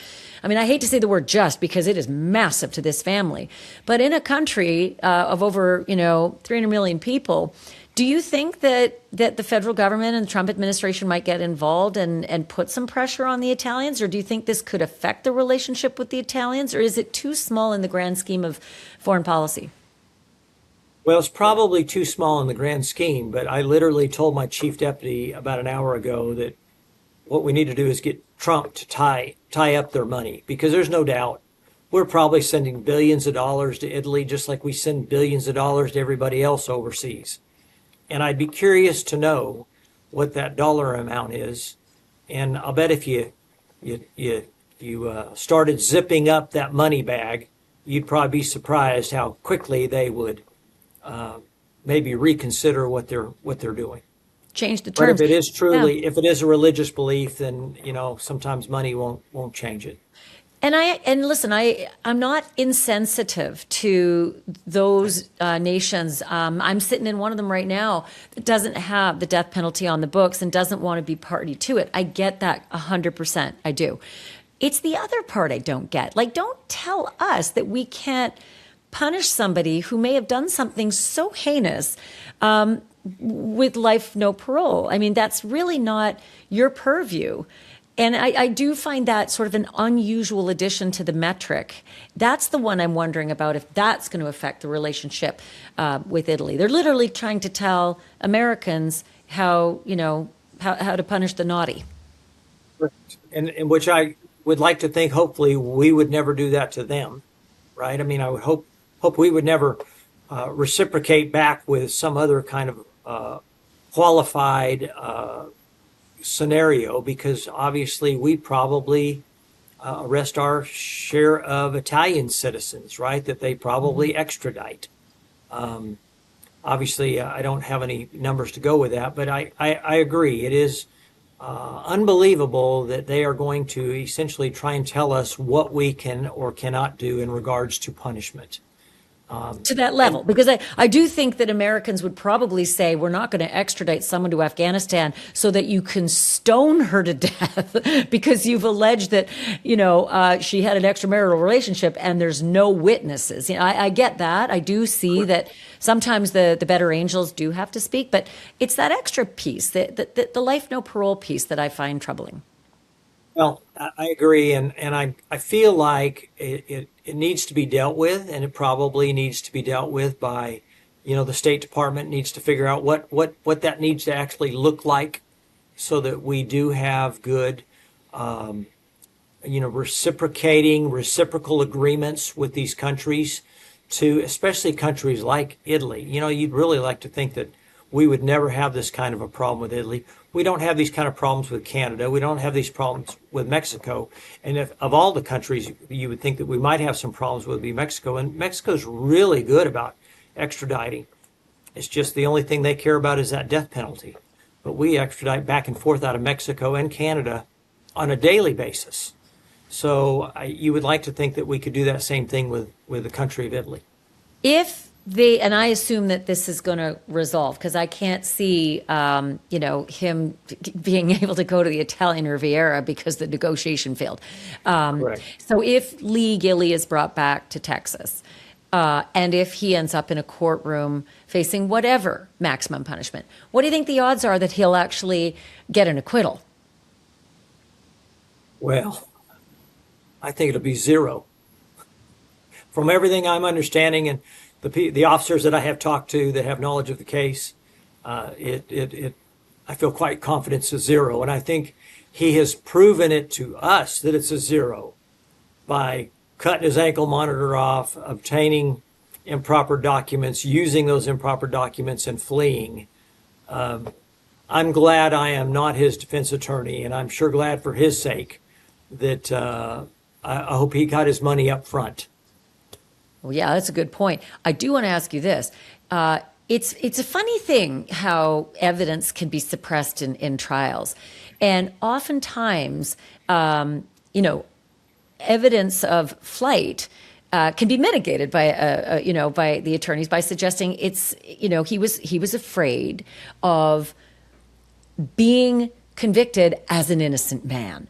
I mean, I hate to say the word just because it is massive to this family. But in a country of over, 300 million people, do you think that the federal government and the Trump administration might get involved and put some pressure on the Italians? Or do you think this could affect the relationship with the Italians? Or is it too small in the grand scheme of foreign policy? Well, it's probably too small in the grand scheme, but I literally told my chief deputy about an hour ago that what we need to do is get Trump to tie up their money, because there's no doubt we're probably sending billions of dollars to Italy, just like we send billions of dollars to everybody else overseas. And I'd be curious to know what that dollar amount is. And I'll bet if you started zipping up that money bag, you'd probably be surprised how quickly they would maybe reconsider what they're doing. Change the terms. But if it is truly, if it is a religious belief, then sometimes money won't change it. And listen, I'm not insensitive to those nations. I'm sitting in one of them right now that doesn't have the death penalty on the books and doesn't want to be party to it. I get that 100%. I do. It's the other part I don't get. Like, don't tell us that we can't punish somebody who may have done something so heinous with life, no parole. I mean, that's really not your purview. And I do find that sort of an unusual addition to the metric. That's the one I'm wondering about, if that's going to affect the relationship with Italy. They're literally trying to tell Americans how to punish the naughty. And which I would like to think, hopefully, we would never do that to them, right? I mean, I would hope we would never reciprocate back with some other kind of qualified scenario, because obviously we probably arrest our share of Italian citizens, right, that they probably extradite. Obviously, I don't have any numbers to go with that, but I agree. It is unbelievable that they are going to essentially try and tell us what we can or cannot do in regards to punishment. To that level, because I do think that Americans would probably say, we're not going to extradite someone to Afghanistan so that you can stone her to death because you've alleged that, she had an extramarital relationship and there's no witnesses. I get that. I do see that sometimes the better angels do have to speak, but it's that extra piece, the life, no parole piece, that I find troubling. Well, I agree, and I feel like it needs to be dealt with, and it probably needs to be dealt with by, the State Department needs to figure out what that needs to actually look like, so that we do have good, reciprocal agreements with these countries, especially countries like Italy. You'd really like to think that we would never have this kind of a problem with Italy. We don't have these kind of problems with Canada. We don't have these problems with Mexico. And if of all the countries you would think that we might have some problems with, would be Mexico. And Mexico's really good about extraditing. It's just the only thing they care about is that death penalty. But we extradite back and forth out of Mexico and Canada on a daily basis. So you would like to think that we could do that same thing with the country of Italy. And I assume that this is going to resolve, because I can't see, him being able to go to the Italian Riviera because the negotiation failed. Correct. So if Lee Gilley is brought back to Texas, and if he ends up in a courtroom facing whatever maximum punishment, what do you think the odds are that he'll actually get an acquittal? Well, I think it'll be zero. From everything I'm understanding, and the officers that I have talked to that have knowledge of the case, I feel quite confident it's a zero. And I think he has proven it to us that it's a zero by cutting his ankle monitor off, obtaining improper documents, using those improper documents, and fleeing. I'm glad I am not his defense attorney, and I'm sure glad for his sake that I hope he got his money up front. Well, yeah, that's a good point. I do want to ask you this. It's a funny thing how evidence can be suppressed in trials. And oftentimes, evidence of flight can be mitigated by by the attorneys by suggesting he was afraid of being convicted as an innocent man.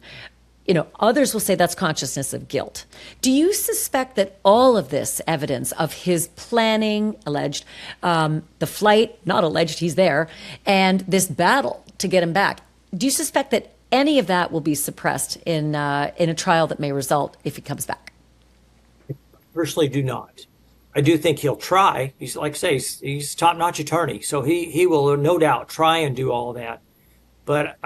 Others will say that's consciousness of guilt. Do you suspect that all of this evidence of his planning, alleged, the flight, not alleged, he's there, and this battle to get him back, do you suspect that any of that will be suppressed in a trial that may result if he comes back? I personally do not. I do think he'll try. He's, like I say, he's a top-notch attorney, so he will no doubt try and do all that. But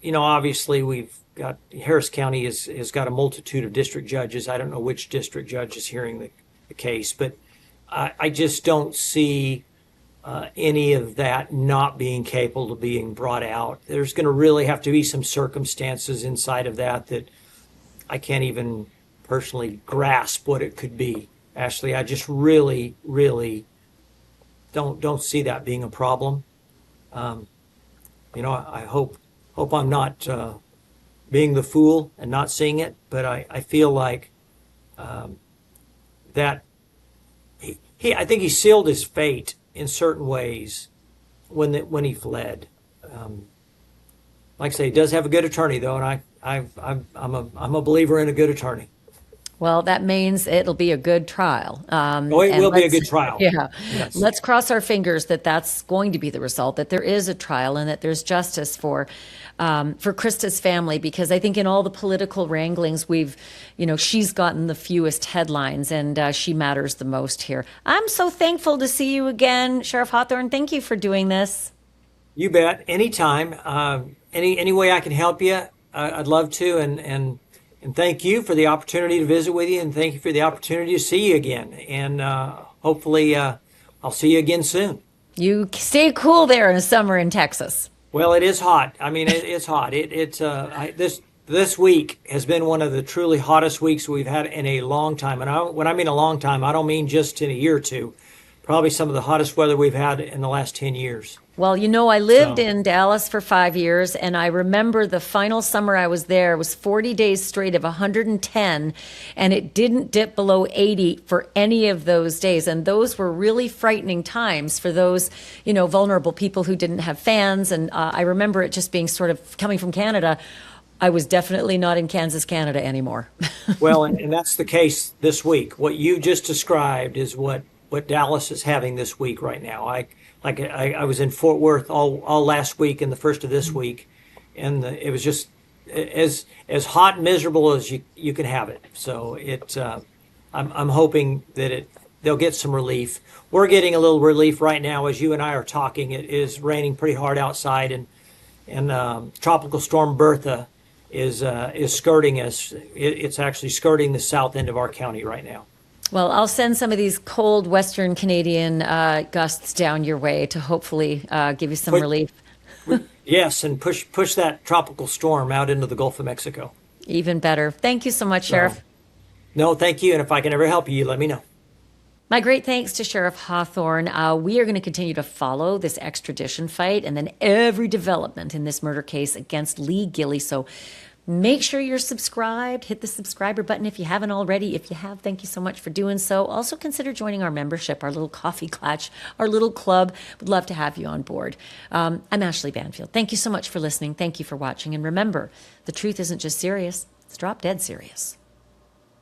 obviously we've got Harris County has got a multitude of district judges. I don't know which district judge is hearing the case, but I just don't see any of that not being capable of being brought out. There's going to really have to be some circumstances inside of that I can't even personally grasp what it could be. Ashleigh, I just really, really don't see that being a problem. I hope I'm not being the fool and not seeing it, but I feel like that I think he sealed his fate in certain ways when he fled. Like I say, he does have a good attorney though, and I'm a believer in a good attorney. Well, that means it'll be a good trial. It will be a good trial. Yeah. Yes. Let's cross our fingers that that's going to be the result, that there is a trial and that there's justice for Christa's family, because I think in all the political wranglings she's gotten the fewest headlines and she matters the most here. I'm so thankful to see you again, Sheriff Hawthorne. Thank you for doing this. You bet. Anytime. Any way I can help you, I'd love to. And thank you for the opportunity to visit with you, and thank you for the opportunity to see you again. And hopefully I'll see you again soon. You stay cool there in the summer in Texas. Well, it is hot. I mean, it's hot. This week has been one of the truly hottest weeks we've had in a long time. And when I mean a long time, I don't mean just in a year or two. Probably some of the hottest weather we've had in the last 10 years. Well, I lived in Dallas for 5 years, and I remember the final summer I was there was 40 days straight of 110, and it didn't dip below 80 for any of those days. And those were really frightening times for those, vulnerable people who didn't have fans. And I remember it just being sort of coming from Canada. I was definitely not in Kansas, Canada anymore. Well, and that's the case this week. What you just described is what Dallas is having this week right now. I was in Fort Worth all last week and the first of this week, and it was just as hot and miserable as you can have it. So I'm hoping that they'll get some relief. We're getting a little relief right now as you and I are talking. It is raining pretty hard outside, and Tropical Storm Bertha is skirting us. It's actually skirting the south end of our county right now. Well, I'll send some of these cold Western Canadian gusts down your way to hopefully give you some relief. Yes, and push that tropical storm out into the Gulf of Mexico. Even better. Thank you so much, Sheriff. No, thank you. And if I can ever help you, let me know. My great thanks to Sheriff Hawthorne. We are going to continue to follow this extradition fight and then every development in this murder case against Lee Gilley. So make sure you're subscribed. Hit the subscriber button if you haven't already. If you have, thank you so much for doing so. Also consider joining our membership, our little coffee clutch, our little club. Would love to have you on board. I'm Ashleigh Banfield. Thank you so much for listening. Thank you for watching. And remember, the truth isn't just serious. It's drop dead serious.